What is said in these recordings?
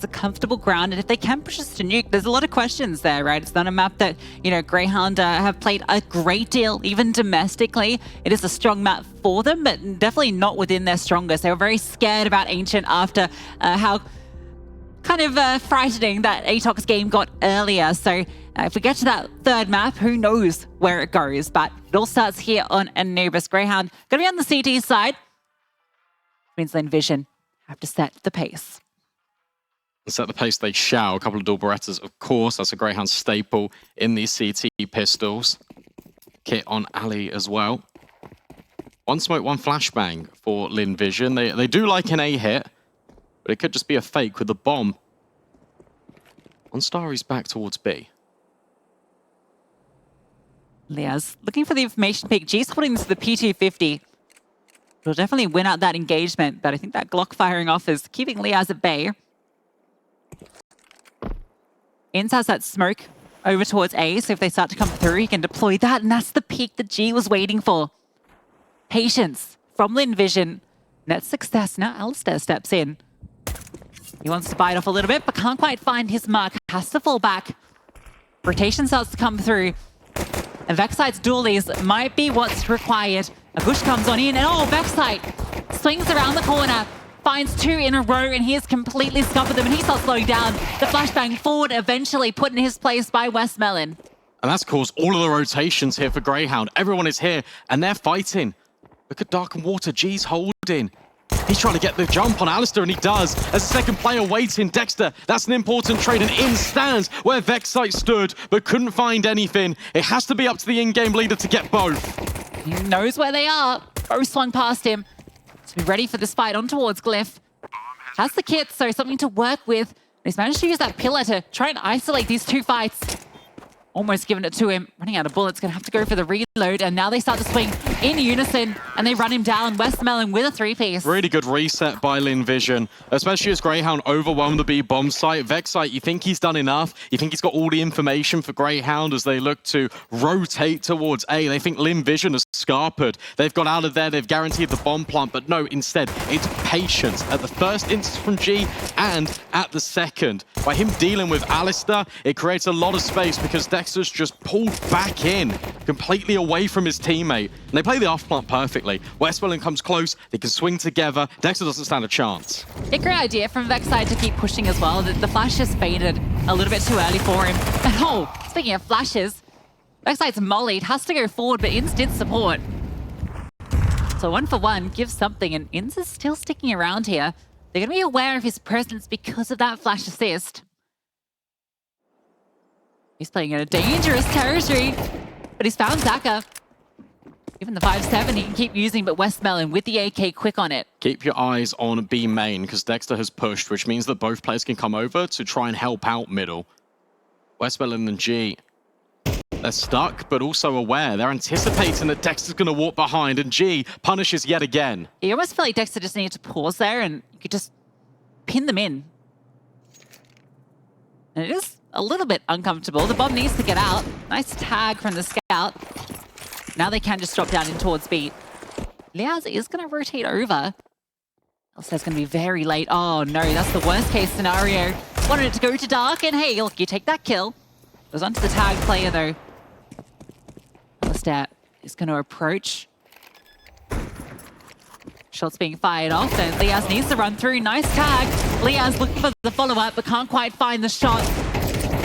It's a comfortable ground, and if they can push us to nuke, there's a lot of questions there, right? It's not a map that, you know, Grayhound have played a great deal, even domestically. It is a strong map for them, but definitely not within their strongest. They were very scared about Ancient after how kind of frightening that ATOX game got earlier. So if we get to that third map, who knows where it goes? But it all starts here on Anubis. Grayhound going to be on the CT side. Means Lynn Vision have to set the pace. Set the pace they shall. A couple of dual Berettas, of course. That's a Grayhound staple in these CT pistols. Kit on Ali as well. One smoke, one flashbang for Lynn Vision. They do like an A hit, but it could just be a fake with the bomb. On Starry's back towards B. Liaz looking for the information peak. G's putting this to the P250. It'll definitely win out that engagement, but I think that Glock firing off is keeping Liaz at bay. Inns has that smoke over towards A, so if they start to come through, he can deploy that, and that's the peak that G was waiting for. Patience from Lynn Vision. Net success. Now Alistair steps in. He wants to bite off a little bit, but can't quite find his mark. Has to fall back. Rotation starts to come through. And vexite's dualies might be what's required. A push comes on in, and oh, vexite swings around the corner, finds two in a row, and he has completely scuppered them, and he starts slowing down. The flashbang forward eventually put in his place by Westmelon. And that's caused all of the rotations here for Grayhound. Everyone is here, and they're fighting. Look at Dark and Water. G's holding. He's trying to get the jump on Alistair, and he does. As a second player waiting, Dexter, that's an important trade. And in stands where vexite stood, but couldn't find anything. It has to be up to the in-game leader to get both. He knows where they are. Both swung past him. To be ready for this fight on towards Glyph. Has the kit, so something to work with. He's managed to use that pillar to try and isolate these two fights. Almost given it to him. Running out of bullets, gonna have to go for the reload, and now they start to swing in unison, and they run him down. Westmelon with a three-piece. Really good reset by Lynn Vision, especially as Grayhound overwhelmed the B bomb site. Vexite, you think he's done enough? You think he's got all the information for Grayhound as they look to rotate towards A? They think Lynn Vision has scarpered. They've got out of there, they've guaranteed the bomb plant, but no, instead, it's patience at the first instance from G and at the second. By him dealing with Alistair, it creates a lot of space because Dexter's just pulled back in, completely away from his teammate. And they play the off plant perfectly. Westmelon comes close, they can swing together. Dexter doesn't stand a chance. A great idea from vexite to keep pushing as well. The flash just faded a little bit too early for him. And oh, speaking of flashes, vexite's mollied, has to go forward, but Inns did support. So 1 for 1, gives something, and Inns is still sticking around here. They're going to be aware of his presence because of that flash assist. He's playing in a dangerous territory, but he's found Zaka. Even the 5-7 he can keep using, but Westmelon with the AK quick on it. Keep your eyes on B main, because Dexter has pushed, which means that both players can come over to try and help out middle. Westmelon and G, they're stuck, but also aware. They're anticipating that Dexter's going to walk behind, and G punishes yet again. You almost feel like Dexter just needed to pause there, and you could just pin them in. And it is a little bit uncomfortable. The bomb needs to get out. Nice tag from the scout. Now they can just drop down in towards B. Liaz is going to rotate over. Elsewhere's going to be very late. Oh no, that's the worst case scenario. Wanted it to go to Dark, and hey, look, you take that kill. Goes onto the tag player though. Alistair is going to approach. Shots being fired off, and Liaz needs to run through. Nice tag. Liaz looking for the follow-up, but can't quite find the shot.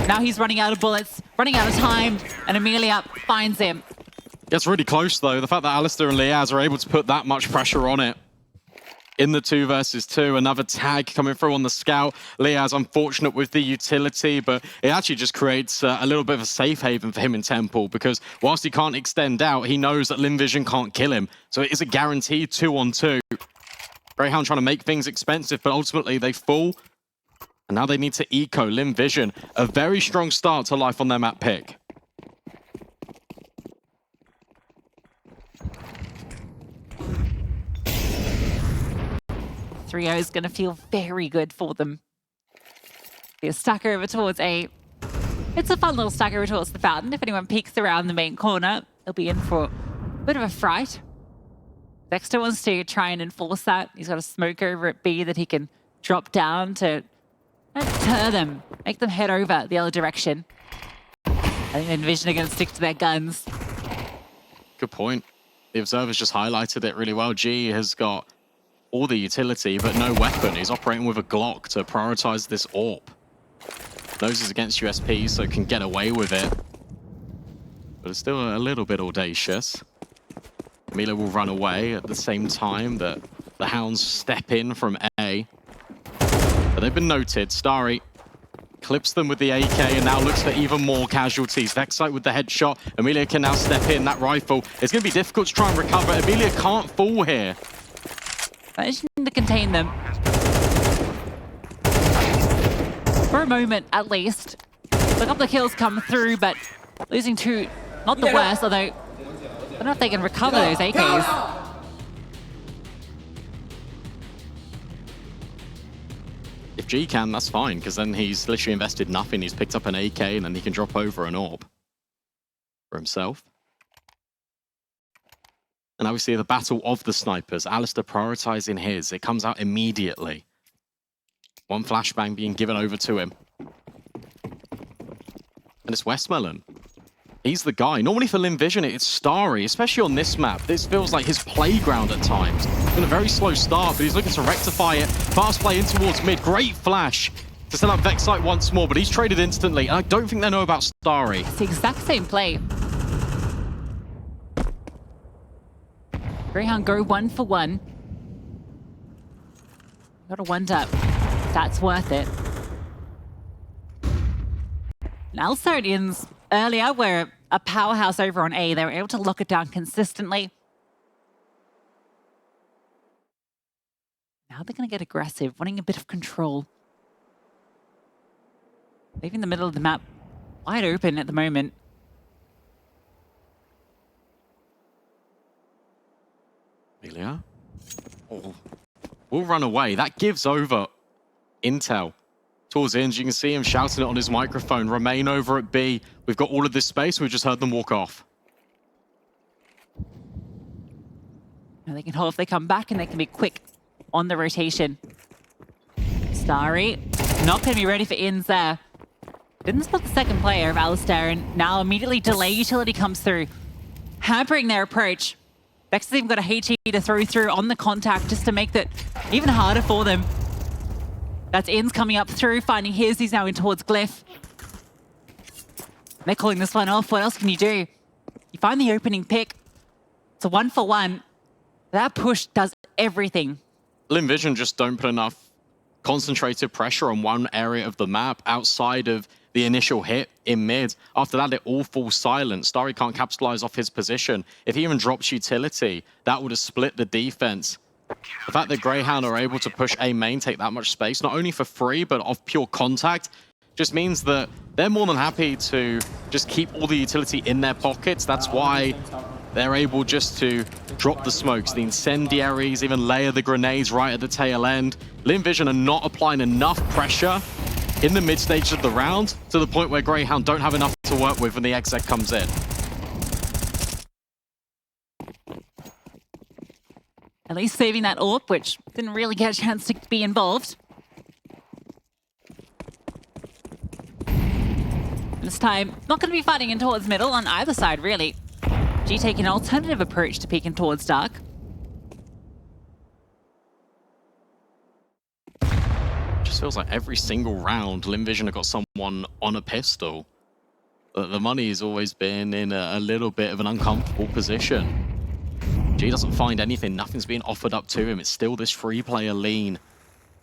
Now he's running out of bullets, running out of time, and Amelia finds him. Gets really close though. The fact that Alistair and Liaz are able to put that much pressure on it. In the 2 versus 2, another tag coming through on the scout. Liaz unfortunate with the utility, but it actually just creates a little bit of a safe haven for him in Temple, because whilst he can't extend out, he knows that Lynn Vision can't kill him. So it is a guaranteed 2-on-2. Grayhound trying to make things expensive, but ultimately they fall. And now they need to eco. Lynn Vision, a very strong start to life on their map pick. 3-0 is going to feel very good for them. Be a stacker over towards A. It's a fun little stacker over towards the fountain. If anyone peeks around the main corner, they'll be in for a bit of a fright. Dexter wants to try and enforce that. He's got a smoke over at B that he can drop down to Deter them. Make them head over the other direction. I think the Envision are going to stick to their guns. Good point. The observer's just highlighted it really well. G has got all the utility, but no weapon. He's operating with a Glock to prioritize this AWP. Knows he's against USP, so can get away with it. But it's still a little bit audacious. Mila will run away at the same time that the Hounds step in from A. But they've been noted. Starry clips them with the AK and now looks for even more casualties. vexite with the headshot. Amelia can now step in. That rifle, it's going to be difficult to try and recover. Amelia can't fall here. Managing to contain them. For a moment, at least. A couple of kills come through, but losing two, not the worst, although I don't know if they can recover those AKs. If G can, that's fine, because then he's literally invested nothing. He's picked up an AK and then he can drop over an AWP for himself. And now we see the battle of the snipers. Alistair prioritizing his. It comes out immediately. One flashbang being given over to him. And it's Westmelon. He's the guy. Normally for Lynn Vision, it's Starry, especially on this map. This feels like his playground at times. It's been a very slow start, but he's looking to rectify it. Fast play in towards mid. Great flash to set up vexite once more, but he's traded instantly. And I don't think they know about Starry. It's the exact same play. Grayhound go 1 for 1. Got a 1-up. That's worth it. Alsarians earlier were a powerhouse over on A. They were able to lock it down consistently. Now they're going to get aggressive, wanting a bit of control. Leaving the middle of the map wide open at the moment. Amelia. Oh, will run away. That gives over intel towards the end. You can see him shouting it on his microphone. Remain over at B. We've got all of this space. We've just heard them walk off. Now they can hold if they come back, and they can be quick on the rotation. Starry not going to be ready for ins there. Didn't spot the second player of Alistair, and now immediately delay utility comes through, hampering their approach. Vex has even got a HE to throw through on the contact just to make that even harder for them. That's ins coming up through, finding his. He's now in towards Glyph. They're calling this one off. What else can you do? You find the opening pick. It's a 1 for 1. That push does everything. Lynn Vision just don't put enough concentrated pressure on one area of the map outside of the initial hit in mid. After that, it all falls silent. Starry can't capitalize off his position. If he even drops utility, that would have split the defense. The fact that Grayhound are able to push A main, take that much space, not only for free, but off pure contact, just means that they're more than happy to just keep all the utility in their pockets. That's why they're able just to drop the smokes, the incendiaries, even layer the grenades right at the tail end. Lynn Vision are not applying enough pressure in the mid stage of the round to the point where Grayhound don't have enough to work with when the exec comes in. At least saving that AWP, which didn't really get a chance to be involved. This time, not going to be fighting in towards middle on either side, really. G taking an alternative approach to peeking towards dark. Just feels like every single round, Lynn Vision have got someone on a pistol. The money has always been in a little bit of an uncomfortable position. G doesn't find anything. Nothing's being offered up to him. It's still this free player lean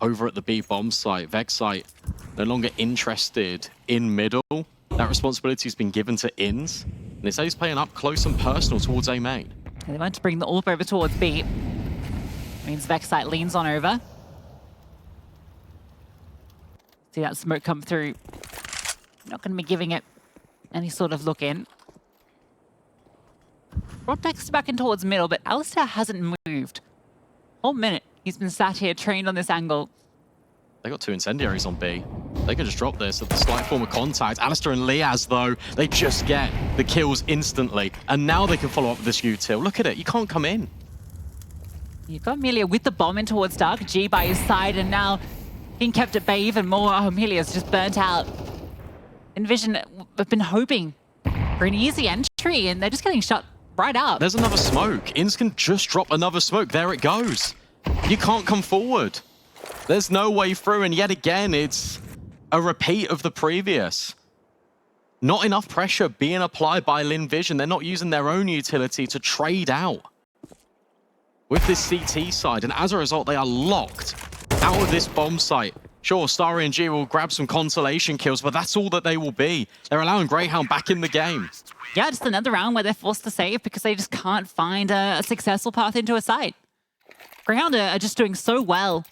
over at the B bomb site. vexite no longer interested in middle. That responsibility has been given to ins. And instead he's playing up close and personal towards A main. They want to bring the AWP over towards B. Means vexite leans on over. See that smoke come through. Not going to be giving it any sort of look in. Brought Dexter back in towards middle, but Alistair hasn't moved. Whole minute he's been sat here trained on this angle. They got 2 incendiaries on B. They can just drop this at the slight form of contact. Alistair and Liaz, though, they just get the kills instantly. And now they can follow up with this util. Look at it, you can't come in. You've got Amelia with the bomb in towards dark. G by his side, and now being kept at bay even more. Oh, Amelia's just burnt out. Envision have been hoping for an easy entry, and they're just getting shut right up. There's another smoke. Ins can just drop another smoke. There it goes. You can't come forward. There's no way through, and yet again, it's a repeat of the previous. Not enough pressure being applied by Lynn Vision. They're not using their own utility to trade out with this CT side, and as a result, they are locked out of this bomb site. Sure, Starry and G will grab some consolation kills, but that's all that they will be. They're allowing Grayhound back in the game. Yeah, just another round where they're forced to save because they just can't find a successful path into a site. Grayhound are just doing so well,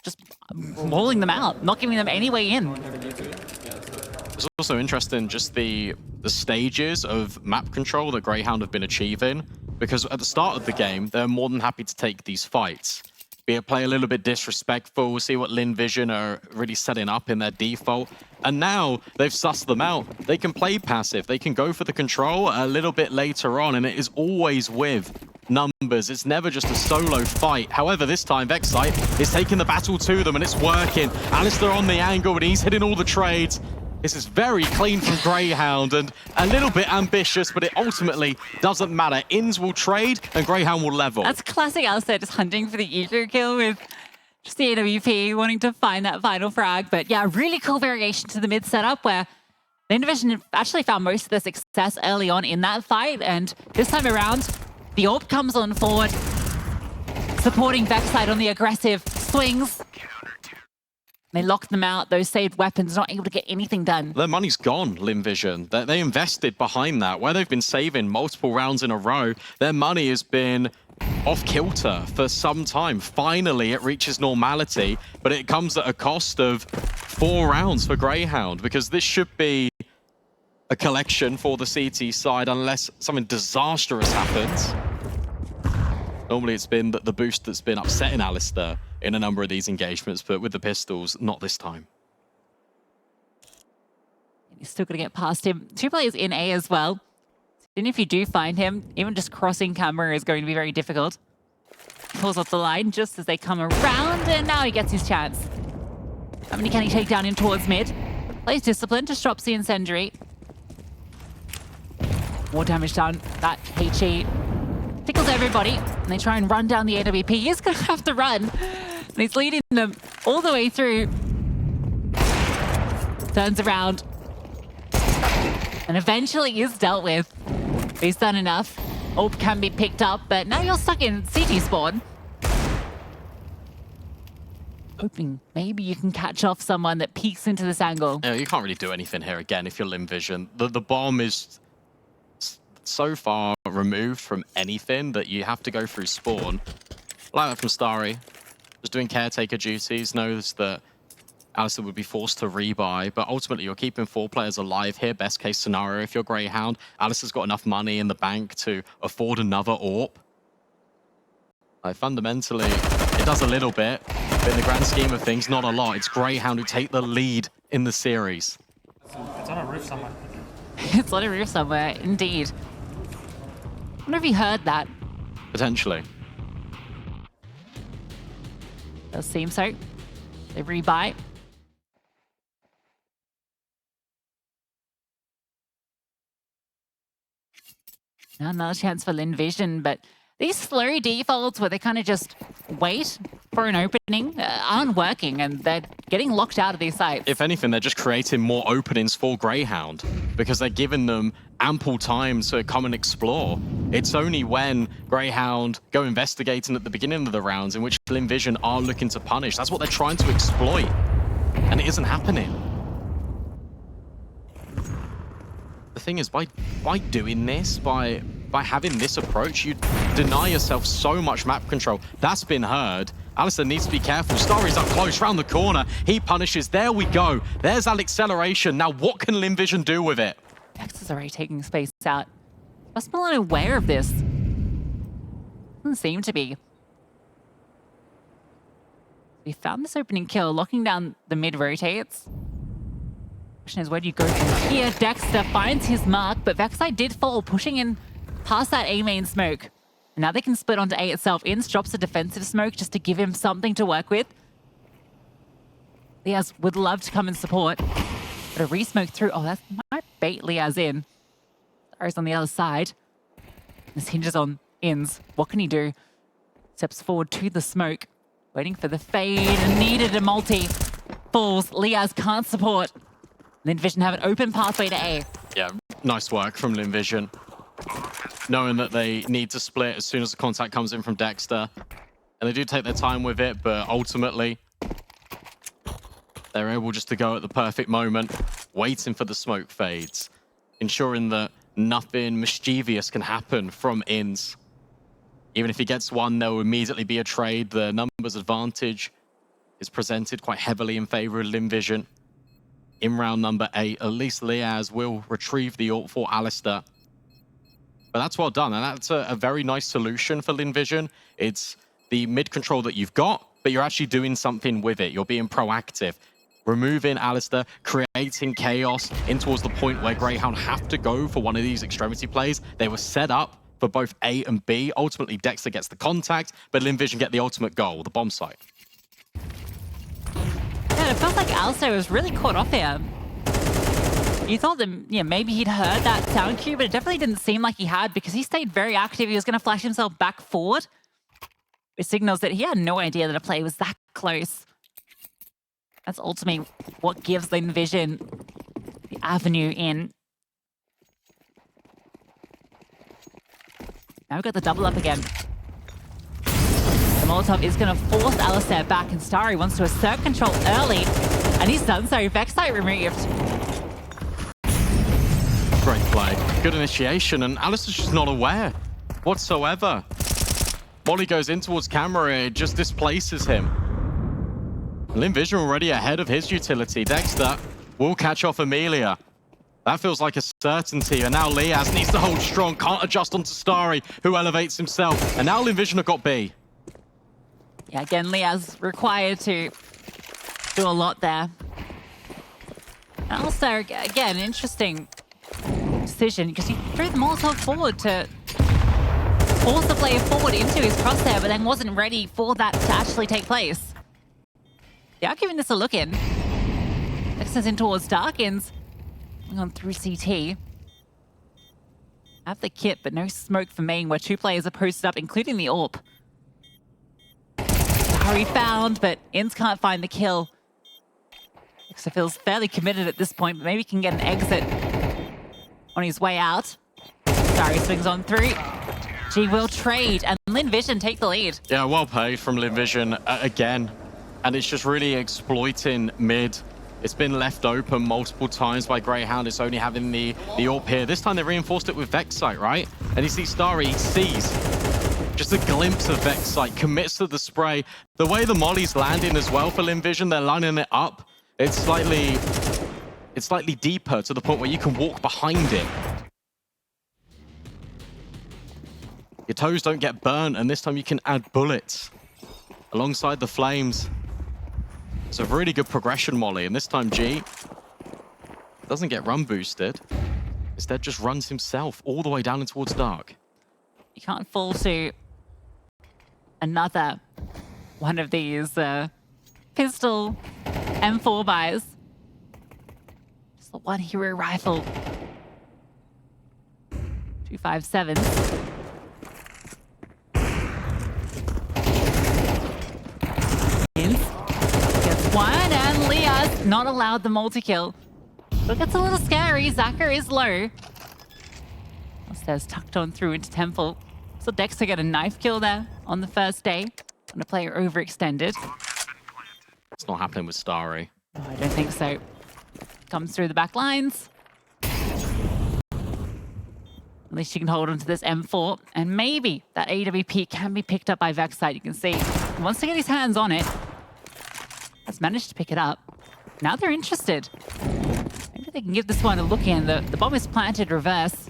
just mauling them out, not giving them any way in. It's also interesting just the stages of map control that Grayhound have been achieving, because at the start of the game, they're more than happy to take these fights. Be it play a little bit disrespectful, we'll see what Lynn Vision are really setting up in their default. And now they've sussed them out. They can play passive, they can go for the control a little bit later on, and it is always with numbers. It's never just a solo fight. However, this time vexite is taking the battle to them, and it's working. Alistair on the angle, and he's hitting all the trades. This is very clean from Grayhound and a little bit ambitious, but it ultimately doesn't matter. Ins will trade and Grayhound will level. That's classic Alistair, just hunting for the eco kill with just the AWP, wanting to find that final frag. But yeah, really cool variation to the mid setup where the Division actually found most of their success early on in that fight. And this time around, the AWP comes on forward, supporting vexite on the aggressive swings. They locked them out, those saved weapons, not able to get anything done. Their money's gone, Lynn Vision. They invested behind that. Where they've been saving multiple rounds in a row, their money has been off kilter for some time. Finally, it reaches normality, but it comes at a cost of 4 rounds for Grayhound, because this should be a collection for the CT side unless something disastrous happens. Normally it's been the boost that's been upsetting Alistair in a number of these engagements, but with the pistols, not this time. He's still going to get past him. 2 players in A as well. And if you do find him, even just crossing camera is going to be very difficult. Pulls off the line just as they come around, and now he gets his chance. How many can he take down in towards mid? Plays discipline, just drops the incendiary. More damage done. That HE tickles everybody, and they try and run down the AWP. He's going to have to run. And he's leading them all the way through. Turns around. And eventually is dealt with. He's done enough. AWP can be picked up, but now you're stuck in CT spawn. Hoping maybe you can catch off someone that peeks into this angle. Yeah, you can't really do anything here again if you're Lynn Vision. The bomb is so far removed from anything that you have to go through spawn. Like that from Starry. Just doing caretaker duties, knows that Alistair would be forced to rebuy, but ultimately you're keeping 4 players alive here, best case scenario if you're Grayhound. Alistair's got enough money in the bank to afford another AWP. Like, fundamentally, it does a little bit, but in the grand scheme of things, not a lot. It's Grayhound who take the lead in the series. It's on a roof somewhere. It's on a roof somewhere, indeed. I wonder if you heard that. Potentially. Does seem so. They rebuy. Now another chance for Lynn Vision, but these slurry defaults where they kind of just wait for an opening aren't working, and they're getting locked out of these sites. If anything, they're just creating more openings for Grayhound because they're giving them ample time to come and explore. It's only when Grayhound go investigating at the beginning of the rounds in which Lynn Vision are looking to punish. That's what they're trying to exploit, and it isn't happening. The thing is, by doing this, by having this approach, you deny yourself so much map control. That's been heard. Alistair needs to be careful. Starry's up close, round the corner. He punishes. There we go. There's that acceleration. Now, what can Lynn Vision do with it? Vex is already taking space out. Must be unaware of this. Doesn't seem to be. We found this opening kill, locking down the mid rotates. Question is, where do you go from here? Dexter finds his mark, but vexite did fall, pushing in past that A main smoke. And now they can split onto A itself. Inns drops a defensive smoke just to give him something to work with. Liaz would love to come and support. But a re-smoke through. Oh, that might bait Liaz in. Starry's on the other side. This hinges on Ins. What can he do? Steps forward to the smoke. Waiting for the fade. And needed a multi. Falls. Liaz can't support. Lynn Vision have an open pathway to A. Yeah, nice work from Lynn Vision. Knowing that they need to split as soon as the contact comes in from Dexter. And they do take their time with it, but ultimately they're able just to go at the perfect moment, waiting for the smoke fades, ensuring that nothing mischievous can happen from Ins. Even if he gets one, there will immediately be a trade. The numbers advantage is presented quite heavily in favor of Lynn Vision. In round number 8, at least Liaz will retrieve the ult for Alistair. But that's well done, and that's a very nice solution for Lynn Vision. It's the mid control that you've got, but you're actually doing something with it. You're being proactive. Removing Alistair, creating chaos in towards the point where Grayhound have to go for one of these extremity plays. They were set up for both A and B. Ultimately, Dexter gets the contact, but Lynn Vision get the ultimate goal, the bomb site. Yeah, it felt like Alistair was really caught off here. You thought that, yeah, maybe he'd heard that sound cue, but it definitely didn't seem like he had because he stayed very active. He was going to flash himself back forward. It signals that he had no idea that a play was that close. That's ultimately what gives Lynn Vision the avenue in. Now we've got the double up again. The Molotov is going to force Alistair back, and Starry wants to assert control early, and he's done so. Vexite removed. Great play. Good initiation, and Alistair's just not aware whatsoever. Molly goes in towards camera, it just displaces him. Lynn Vision already ahead of his utility. Dexter will catch off Amelia. That feels like a certainty. And now Liaz needs to hold strong. Can't adjust onto Starry, who elevates himself. And now Lynn Vision have got B. Yeah, again, Liaz required to do a lot there. Also, again, interesting decision because he threw the Molotov forward to force the player forward into his crosshair, but then wasn't ready for that to actually take place. They are giving this a look in. Dexter's in towards Darkins. Going on through CT. Have the kit, but no smoke for main where 2 players are posted up, including the AWP. Starry found, but Ins can't find the kill. Dexter feels fairly committed at this point, but maybe he can get an exit on his way out. Starry swings on through. G will trade, and Lynn Vision take the lead. Yeah, well played from Lynn Vision again. And it's just really exploiting mid. It's been left open multiple times by Grayhound. It's only having the AWP here. This time they reinforced it with vexite, right? And you see Starry, he sees just a glimpse of vexite, commits to the spray. The way the molly's landing as well for Lynn Vision, they're lining it up. It's slightly deeper to the point where you can walk behind it. Your toes don't get burnt, and this time you can add bullets alongside the flames. It's a really good progression molly, and this time G doesn't get run boosted. Instead just runs himself all the way down and towards dark. You can't fall to another one of these pistol M4 buys. Just the one hero rifle. 257. One, and Liaz not allowed the multi-kill. Look, it's a little scary. Zaka is low. Upstairs tucked on through into Temple. So Dexter get a knife kill there on the first day. And a player overextended. It's not happening with Starry. No, I don't think so. Comes through the back lines. At least you can hold on to this M4. And maybe that AWP can be picked up by vexite. You can see he wants to get his hands on it. Has managed to pick it up. Now they're interested. Maybe they can give this one a look in. The bomb is planted reverse.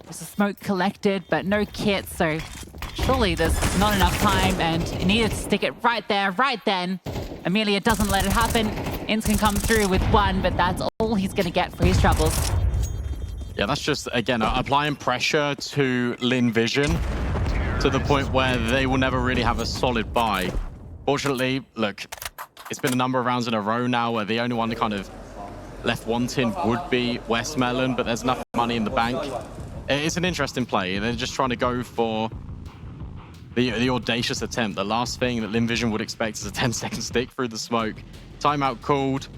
There's a smoke collected, but no kit, so surely there's not enough time, and he needed to stick it right there, right then. Amelia doesn't let it happen. Ins can come through with one, but that's all he's going to get for his troubles. Yeah, that's just, again, applying pressure to Lynn Vision to the point where they will never really have a solid buy. Fortunately, look, it's been a number of rounds in a row now where the only one kind of left wanting would be Westmelon, but there's enough money in the bank. It's an interesting play. They're just trying to go for the audacious attempt. The last thing that Lynn Vision would expect is a 10-second stick through the smoke. Timeout called.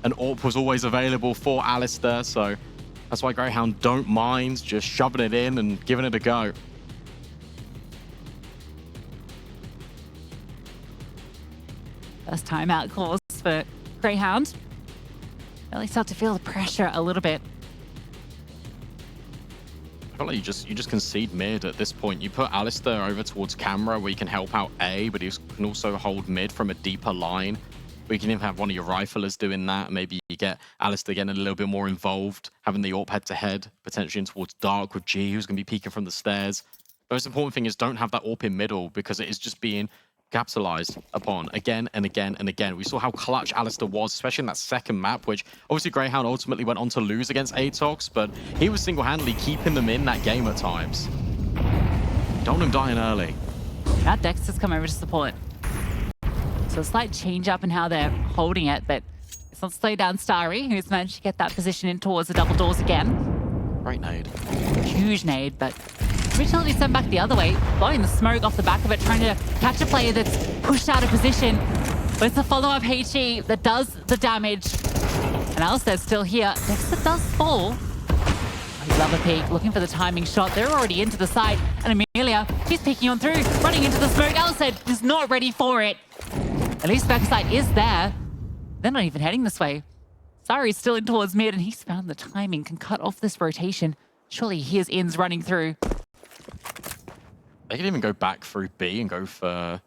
And AWP was always available for Alistair, so that's why Grayhound don't mind just shoving it in and giving it a go. First timeout calls for Grayhound. Really start to feel the pressure a little bit. I feel like you just concede mid at this point. You put Alistair over towards camera where you can help out A, but he can also hold mid from a deeper line. We can even have one of your riflers doing that. Maybe you get Alistair getting a little bit more involved, having the AWP head-to-head, potentially in towards Dark with G, who's going to be peeking from the stairs. The most important thing is don't have that AWP in middle, because it is just being capitalized upon again and again and again. We saw how clutch Alistair was, especially in that second map, which obviously Grayhound ultimately went on to lose against ATOX, but he was single-handedly keeping them in that game at times. Don't want him dying early. Now Dex has come over to support. So a slight change up in how they're holding it, but it's not slow down Starry, who's managed to get that position in towards the double doors again. Great nade. Huge nade, but originally sent back the other way, blowing the smoke off the back of it, trying to catch a player that's pushed out of position. But it's a follow-up HE that does the damage. And Alistair's still here. Dexter does fall. I love a peek, looking for the timing shot. They're already into the side. And Amelia, she's peeking on through, running into the smoke. Alistair is not ready for it. At least vexite is there. They're not even heading this way. Starry's still in towards mid, and he's found the timing can cut off this rotation. Surely he hears ins running through. They can even go back through B and go for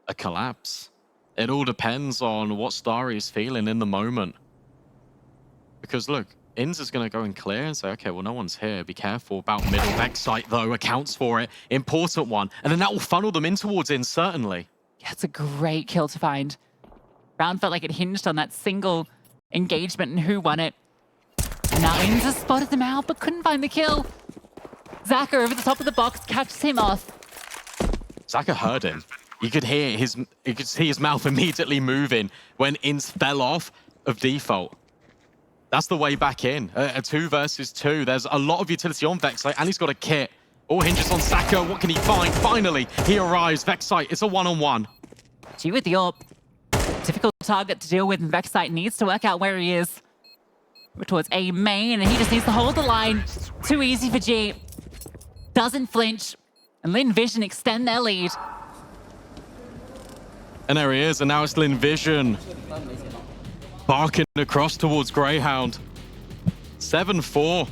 a collapse. It all depends on what Starry is feeling in the moment. Because look, Ins is going to go and clear and say, okay, well, no one's here. Be careful about middle. Vexite, though, accounts for it. Important one. And then that will funnel them in towards Ins, certainly. Yeah, it's a great kill to find. Round felt like it hinged on that single engagement and who won it. And now Ins has spotted them out, but couldn't find the kill. Zaka over the top of the box catches him off. Zaka heard him. You could see his mouth immediately moving when Ins fell off of default. That's the way back in. A 2 versus 2. There's a lot of utility on Vexite, and he's got a kit. All hinges on Zaka. What can he find? Finally, he arrives. Vexite, it's a one-on-one. G with the AWP. Difficult target to deal with, and Vexite needs to work out where he is. We're towards A main, and he just needs to hold the line. Too easy for G. Doesn't flinch. And Lynn Vision extend their lead. And there he is, and now it's Lynn Vision barking across towards Grayhound. 7-4.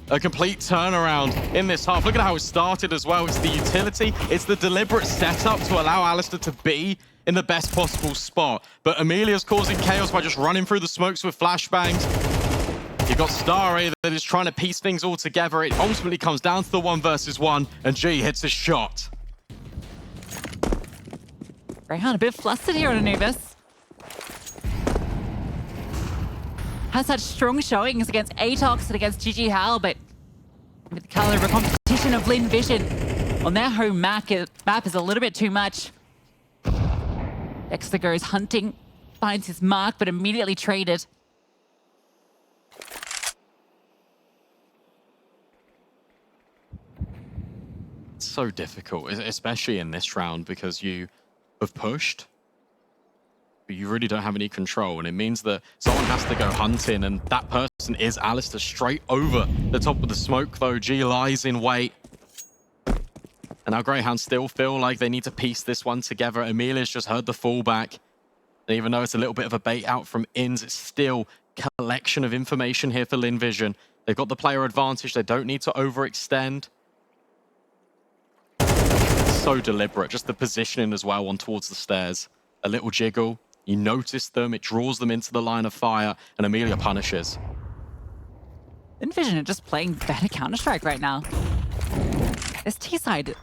A complete turnaround in this half. Look at how it started as well. It's the utility. It's the deliberate setup to allow Alistair to be in the best possible spot. But Amelia's causing chaos by just running through the smokes with flashbangs. You've got Starry that is trying to piece things all together. It ultimately comes down to the 1 versus 1, and G hits a shot. Grayhound a bit flustered here on Anubis. Has such strong showings against ATOX and against JiJieHao, but with the caliber competition of Lynn Vision on their home map is a little bit too much. Dexter goes hunting, finds his mark, but immediately traded. It's so difficult, especially in this round, because you have pushed, but you really don't have any control, and it means that someone has to go hunting, and that person is Alistair straight over the top of the smoke, though. G lies in wait. And now Grayhound still feel like they need to piece this one together. Amelia's just heard the fallback. And even though it's a little bit of a bait out from Ins, it's still collection of information here for Lynn Vision. They've got the player advantage. They don't need to overextend. So deliberate, just the positioning as well on towards the stairs. A little jiggle, you notice them, it draws them into the line of fire, and Amelia punishes. Lynn Vision are just playing better Counter-Strike right now. This T-side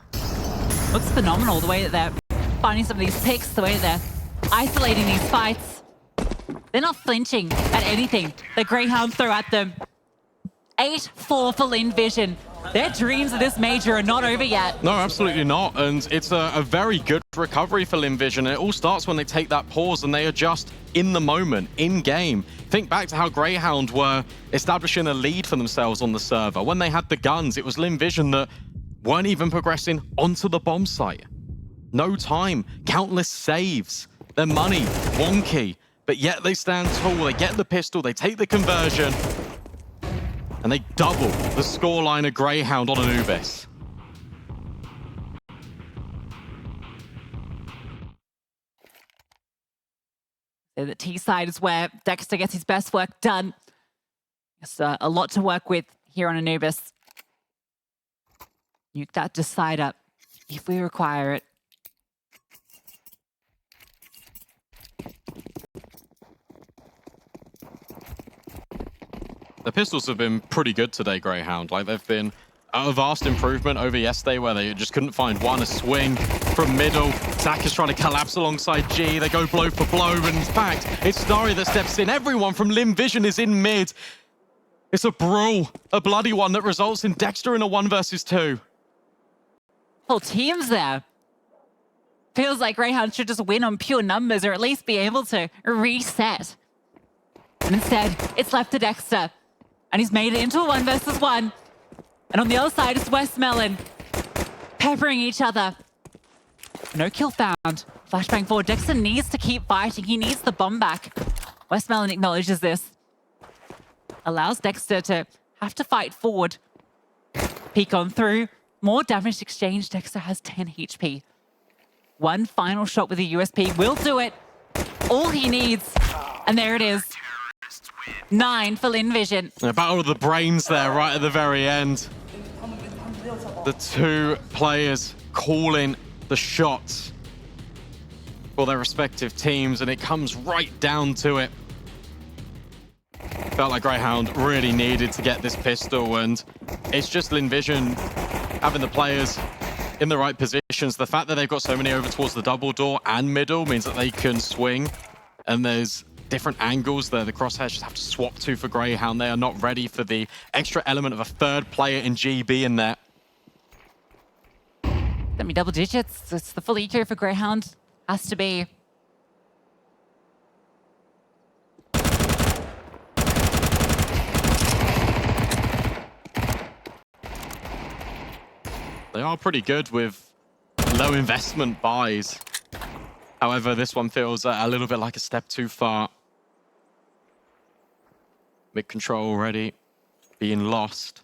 looks phenomenal, the way that they're finding some of these picks, the way they're isolating these fights. They're not flinching at anything that Grayhound throw at them. 8-4 for Lynn Vision. Their dreams of this major are not over yet. No, absolutely not. And it's a very good recovery for Lynn Vision. It all starts when they take that pause and they adjust in the moment, in game. Think back to how Grayhound were establishing a lead for themselves on the server. When they had the guns, it was Lynn Vision that weren't even progressing onto the bomb site. No time, countless saves, their money wonky, but yet they stand tall, they get the pistol, they take the conversion, and they double the scoreline of Grayhound on Anubis. The T side is where Dexter gets his best work done. It's a lot to work with here on Anubis. Nuke that decider if we require it. The pistols have been pretty good today, Grayhound. Like, they've been a vast improvement over yesterday where they just couldn't find one. A swing from middle. Zach is trying to collapse alongside G. They go blow for blow, and in fact, it's Starry that steps in. Everyone from Lynn Vision is in mid. It's a brawl, a bloody one that results in Dexter in a 1 versus 2. Whole team's there. Feels like Grayhound should just win on pure numbers or at least be able to reset. And instead, it's left to Dexter. And he's made it into a 1 versus 1. And on the other side is Westmelon, peppering each other. No kill found. Flashbang forward. Dexter needs to keep fighting. He needs the bomb back. Westmelon acknowledges this. Allows Dexter to have to fight forward. Peek on through. More damage exchange. Dexter has 10 HP. One final shot with a USP will do it. All he needs. And there it is. 9 for Lynn Vision. A battle of the brains there right at the very end. The two players calling the shots for their respective teams, and it comes right down to it. Felt like Grayhound really needed to get this pistol, and it's just Lynn Vision having the players in the right positions. The fact that they've got so many over towards the double door and middle means that they can swing, and there's different angles there. The crosshairs just have to swap to for Grayhound. They are not ready for the extra element of a third player in GB in there. Let me double digits. It's the full EQ for Grayhound. Has to be. They are pretty good with low investment buys. However, this one feels a little bit like a step too far. Mid control already being lost.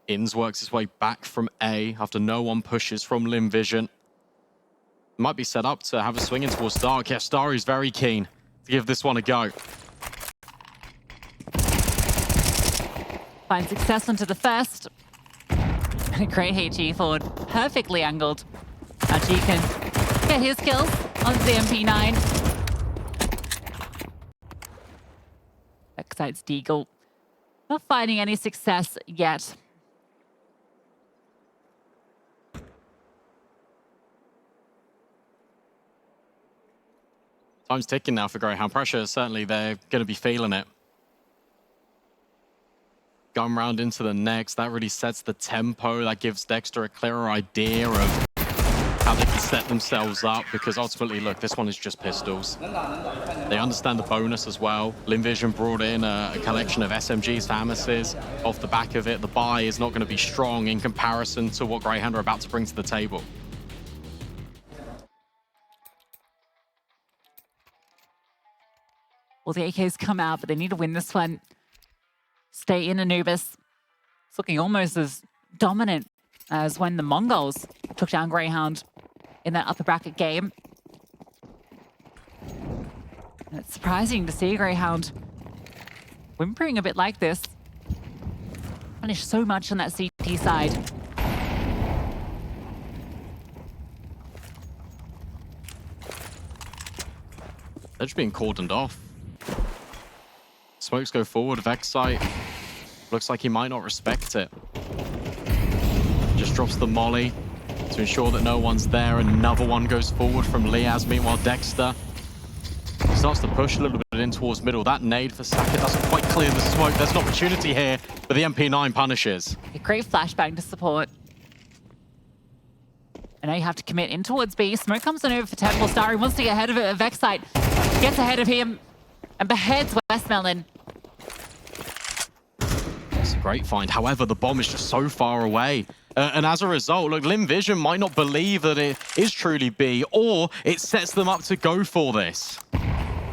Inns works his way back from A after no one pushes from Lynn Vision. Might be set up to have a swing in towards Stark. Yeah, Starry's very keen to give this one a go. Finds success onto the first. And a great HE forward. Perfectly angled. Now G can get his kills on the MP9. Vexite's Deagle. Not finding any success yet. Time's ticking now for Grayhound. Pressure, certainly they're going to be feeling it. Going round into the next, that really sets the tempo. That gives Dexter a clearer idea of how they can set themselves up, because ultimately, look, this one is just pistols. They understand the bonus as well. Lynn Vision brought in a collection of SMGs, Famis's. Off the back of it, the buy is not going to be strong in comparison to what Grayhound are about to bring to the table. Well, the AKs come out, but they need to win this one. Stay in Anubis. It's looking almost as dominant as when the MongolZ took down Grayhound in that upper bracket game. And it's surprising to see Grayhound whimpering a bit like this. Punished so much on that CT side. They're just being cordoned off. Smokes go forward. Vexite looks like he might not respect it. Just drops the molly to ensure that no one's there. Another one goes forward from Liaz. Meanwhile, Dexter starts to push a little bit headed in towards middle. That nade for Saka doesn't quite clear the smoke. There's an opportunity here, but the MP9 punishes. A great flashbang to support. And now you have to commit in towards B. Smoke comes on over for Temple. Starry wants to get ahead of it. vexite gets ahead of him and beheads Westmelon. It's a great find. However, the bomb is just so far away. And as a result, look, Lynn Vision might not believe that it is truly B, or it sets them up to go for this.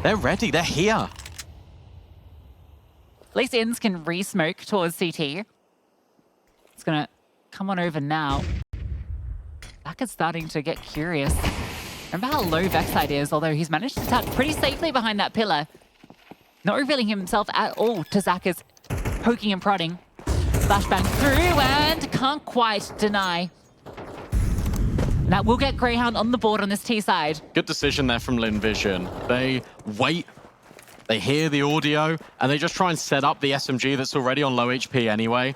They're ready. They're here. At least Inns can re-smoke towards CT. It's going to come on over now. Saka's starting to get curious. Remember how low vexite is, although he's managed to tuck pretty safely behind that pillar. Not revealing himself at all to Zaka's poking and prodding. Flashbang through and can't quite deny. That will get Grayhound on the board on this T side. Good decision there from Lynn Vision. They wait, they hear the audio, and they just try and set up the SMG that's already on low HP anyway.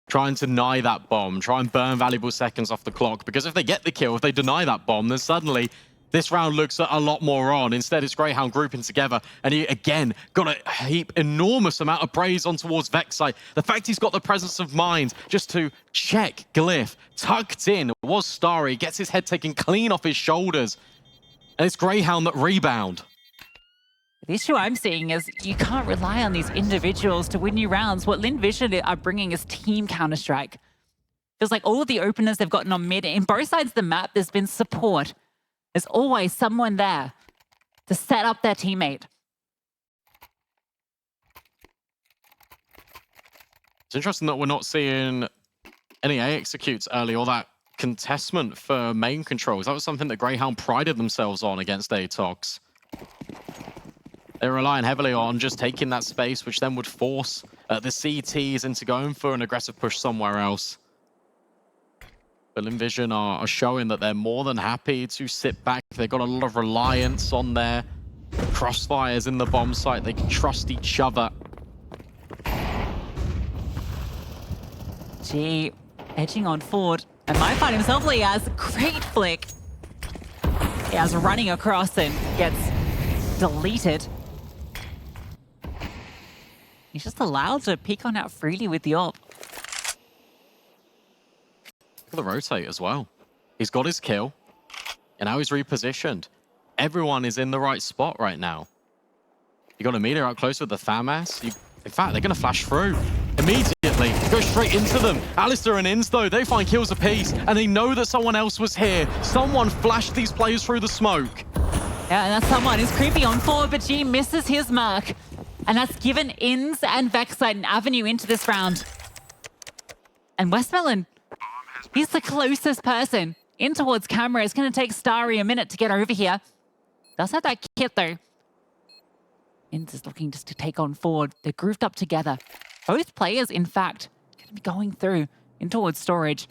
Try and deny that bomb, try and burn valuable seconds off the clock, because if they get the kill, if they deny that bomb, then suddenly this round looks a lot more on. Instead, it's Grayhound grouping together, and he, again, got to heap enormous amount of praise on towards vexite. The fact he's got the presence of mind just to check Glyph, tucked in, was Starry, gets his head taken clean off his shoulders, and it's Grayhound that rebound. The issue I'm seeing is you can't rely on these individuals to win you rounds. What Lynn Vision are bringing is team Counter-Strike. Feels like all of the openers they've gotten on mid, in both sides of the map, there's been support. There's always someone there to set up their teammate. It's interesting that we're not seeing any A executes early or that contestment for main controls. That was something that Grayhound prided themselves on against ATOX. They're relying heavily on just taking that space, which then would force the CTs into going for an aggressive push somewhere else. But Lynn Vision are showing that they're more than happy to sit back. They've got a lot of reliance on their crossfires in the bomb site. They can trust each other. G edging on forward. And might find himself, he has a great flick. He has running across and gets deleted. He's just allowed to peek on out freely with the op. Look at the rotate as well. He's got his kill, and now he's repositioned. Everyone is in the right spot right now. You got a meter out close with the FAMAS. In fact, they're going to flash through immediately. Go straight into them. Alistair and Inns, though, they find kills apiece, and they know that someone else was here. Someone flashed these players through the smoke. Yeah, and that someone is creeping on forward, but G misses his mark. And that's given Inns and vexite an avenue into this round. And Westmelon, he's the closest person in towards camera. It's going to take Starry a minute to get over here. Does have that kit, though. Inns is looking just to take on forward. They're grouped up together. Both players, in fact, going to be going through in towards storage.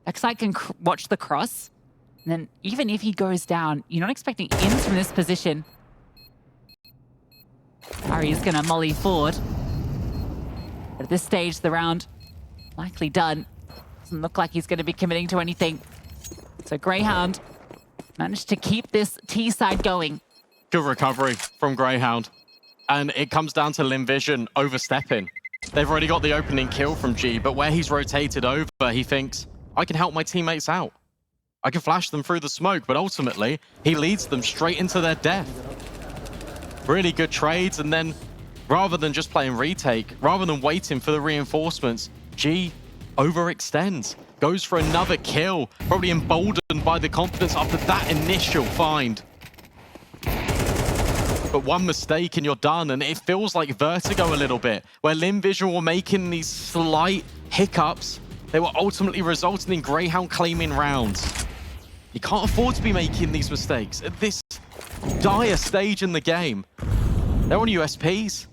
vexite can watch the cross. And then even if he goes down, you're not expecting Inns from this position. Starry is going to molly forward. But at this stage, the round likely done. Doesn't look like he's going to be committing to anything. So Grayhound managed to keep this T side going. Good recovery from Grayhound. And it comes down to Lynn Vision overstepping. They've already got the opening kill from G, but where he's rotated over, he thinks, I can help my teammates out. I can flash them through the smoke, but ultimately, he leads them straight into their death. Really good trades, and then rather than just playing retake, rather than waiting for the reinforcements, G overextends, goes for another kill, probably emboldened by the confidence after that initial find. But one mistake and you're done, and it feels like Vertigo a little bit, where Lynn Vision were making these slight hiccups. They were ultimately resulting in Grayhound claiming rounds. You can't afford to be making these mistakes at this dire stage in the game. They're on USPs.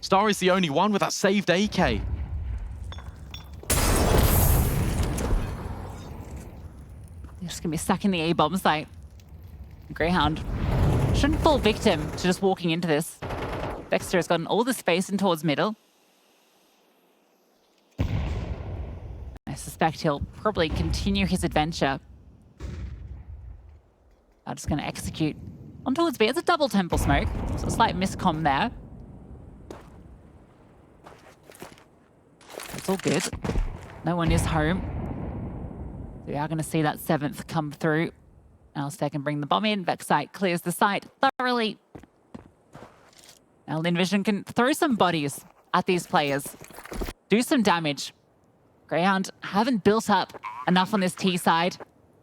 Starry's the only one with that saved AK. Just gonna be stuck in the A bomb site. Grayhound shouldn't fall victim to just walking into this. Dexter has gotten all the space in towards middle. I suspect he'll probably continue his adventure. I'm just going to execute On towards B, it's a double temple smoke. So a slight miscomm there. It's all good. No one is home. So we are going to see that 7th come through. Alistair can bring the bomb in. vexite clears the site thoroughly. Now Lynn Vision can throw some bodies at these players. Do some damage. Grayhound haven't built up enough on this T side.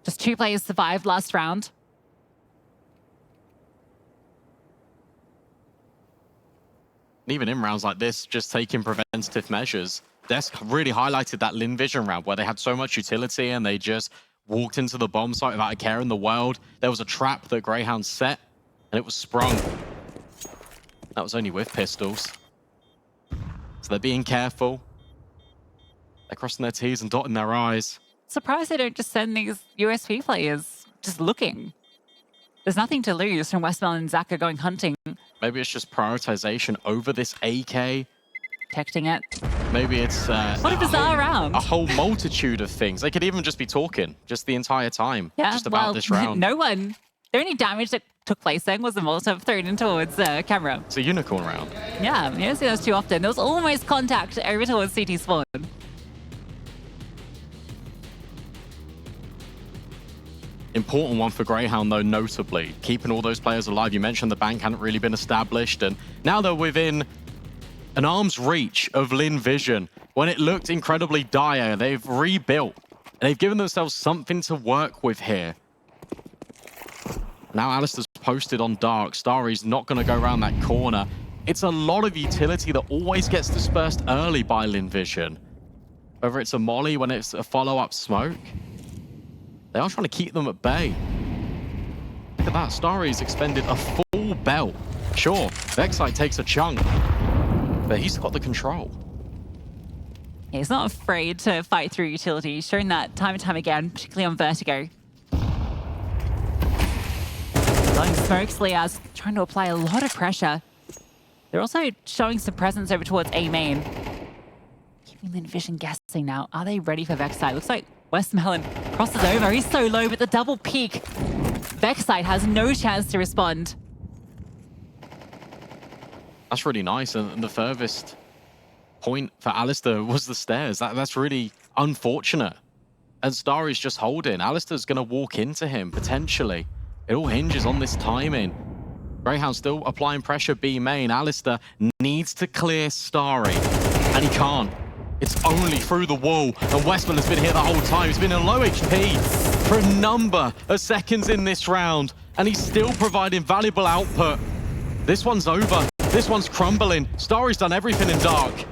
Just 2 players survived last round. Even in rounds like this, just taking preventative measures. Desk really highlighted that Lynn Vision round where they had so much utility and they just walked into the bomb site without a care in the world. There was a trap that Grayhound set and it was sprung. That was only with pistols. So they're being careful. They're crossing their T's and dotting their I's. Surprised they don't just send these USP players just looking. There's nothing to lose from Westmel and Zaka going hunting. Maybe it's just prioritization over this AK. Protecting it. Maybe it's what a bizarre round. A whole multitude of things. They could even just be talking just the entire time. Yeah, just about this round. No one. The only damage that took place then was the Molotov thrown in towards camera. It's a unicorn round. Yeah, you don't see those too often. There was almost contact over towards CT spawn. Important one for Grayhound, though, notably. Keeping all those players alive. You mentioned the bank hadn't really been established, and now they're within an arm's reach of Lynn Vision. When it looked incredibly dire, they've rebuilt. And they've given themselves something to work with here. Now Alistair's posted on Dark. Starry's not going to go around that corner. It's a lot of utility that always gets dispersed early by Lynn Vision. Whether it's a molly, when it's a follow-up smoke. They are trying to keep them at bay. Look at that. Starry's expended a full belt. Sure, vexite takes a chunk, but he's got the control. Yeah, he's not afraid to fight through utility. He's shown that time and time again, particularly on Vertigo. Blowing smokes, Liaz trying to apply a lot of pressure. They're also showing some presence over towards A main. Keeping Lynn Vision guessing now. Are they ready for vexite? Looks like Westmelon crosses over. He's so low, but the double peak. vexite has no chance to respond. That's really nice. And the furthest point for Alistair was the stairs. That's really unfortunate. And Starry's just holding. Alistair's going to walk into him, potentially. It all hinges on this timing. Grayhound still applying pressure B main. Alistair needs to clear Starry, and he can't. It's only through the wall, and Westman has been here the whole time. He's been in low HP for a number of seconds in this round, and he's still providing valuable output. This one's over. This one's crumbling. Starry's done everything in Dark.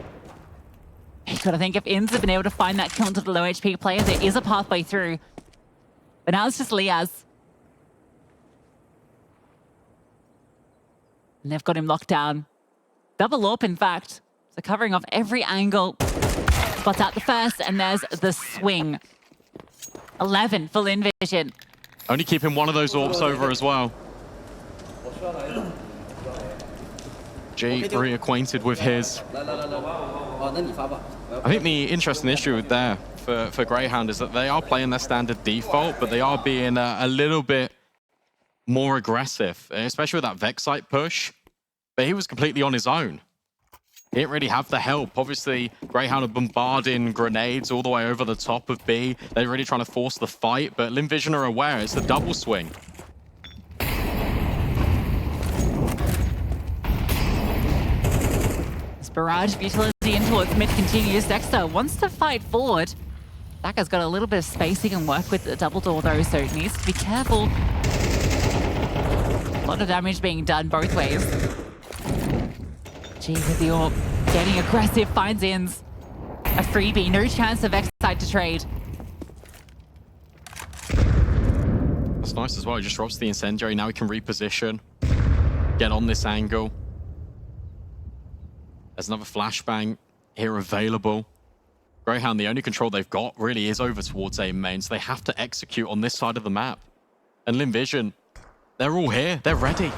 You've got to think if Inns have been able to find that kill into the low HP player, there is a pathway through. But now it's just Liaz. And they've got him locked down. Double AWP, in fact. So covering off every angle. Spots out the first, and there's the swing. 11 for Lynn Vision. Only keeping one of those AWPs over as well. G reacquainted with his. I think the interesting issue there for Grayhound is that they are playing their standard default, but they are being a little bit more aggressive, especially with that vexite push. But he was completely on his own. He didn't really have the help. Obviously, Grayhound are bombarding grenades all the way over the top of B. They're really trying to force the fight, but Lynn Vision are aware it's a double swing. This barrage of utility in towards mid continues. Dexter wants to fight forward. Zaka's got a little bit of space he can work with the double door though, so he needs to be careful. A lot of damage being done both ways. G with the AWP, getting aggressive, finds Inns. A freebie, no chance of vexite to trade. That's nice as well. He just drops the incendiary. Now he can reposition, get on this angle. There's another flashbang here available. Grayhound, the only control they've got really is over towards A main, so they have to execute on this side of the map. And Lynn Vision, they're all here. They're ready.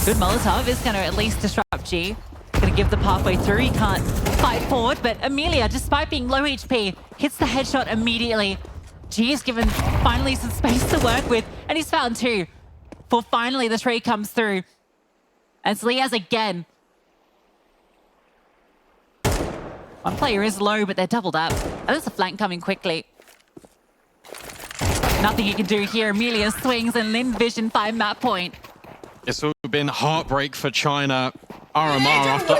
Good Molotov is going to at least disrupt G. Going to give the pathway through. He can't fight forward, but Amelia, despite being low HP, hits the headshot immediately. G is given finally some space to work with, and he's found two. before finally the trade comes through. As Liaz again. One player is low, but they're doubled up. And there's a flank coming quickly. Nothing he can do here. Amelia swings and Lynn Vision 5 map point. It's all been heartbreak for China. RMR after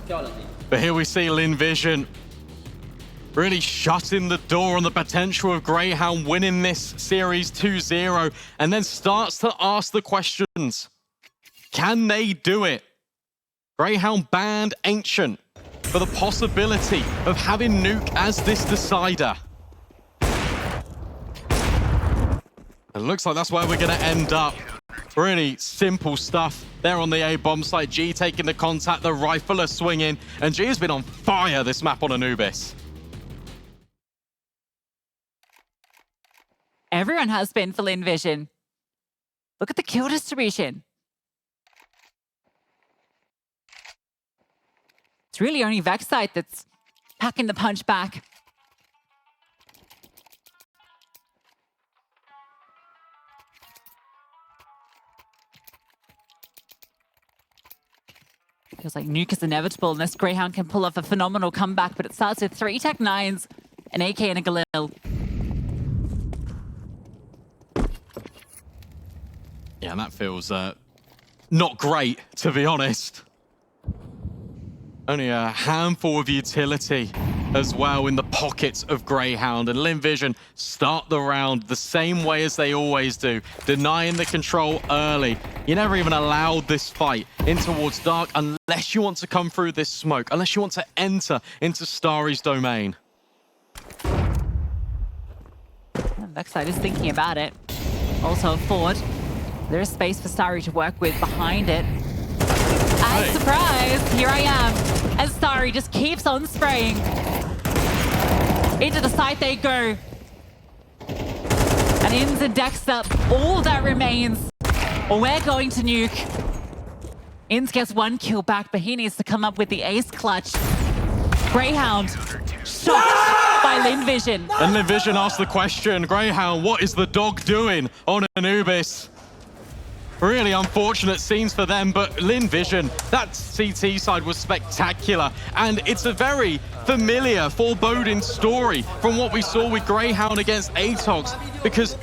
RMR. But here we see Lynn Vision really shutting the door on the potential of Grayhound winning this series 2-0, and then starts to ask the questions. Can they do it? Grayhound banned Ancient for the possibility of having Nuke as this decider. It looks like that's where we're going to end up. Really simple stuff there on the A bomb site. G taking the contact, the rifler swinging, and G has been on fire this map on Anubis. Everyone has been for Lynn Vision. Look at the kill distribution. It's really only vexite that's packing the punch back. Feels like Nuke is inevitable unless Grayhound can pull off a phenomenal comeback, but it starts with 3 Tech 9s, an AK and a Galil. Yeah, and that feels not great, to be honest. Only a handful of utility as well in the pockets of Grayhound, and Lynn Vision start the round the same way as they always do, denying the control early. You never even allowed this fight in towards dark unless you want to come through this smoke, unless you want to enter into Starry's domain. vexite is thinking about it. Also forward. There is space for Starry to work with behind it. And surprise, here I am. And Starry just keeps on spraying. Into the site they go. And ins and decks up all that remains. Or we're going to nuke. Ins gets 1 kill back, but he needs to come up with the ace clutch. Grayhound shot by Lynn Vision. And Lynn Vision asked the question, Grayhound, what is the dog doing on Anubis? Really unfortunate scenes for them, but Lynn Vision, that CT side was spectacular. And it's a very familiar, foreboding story from what we saw with Grayhound against ATOX, because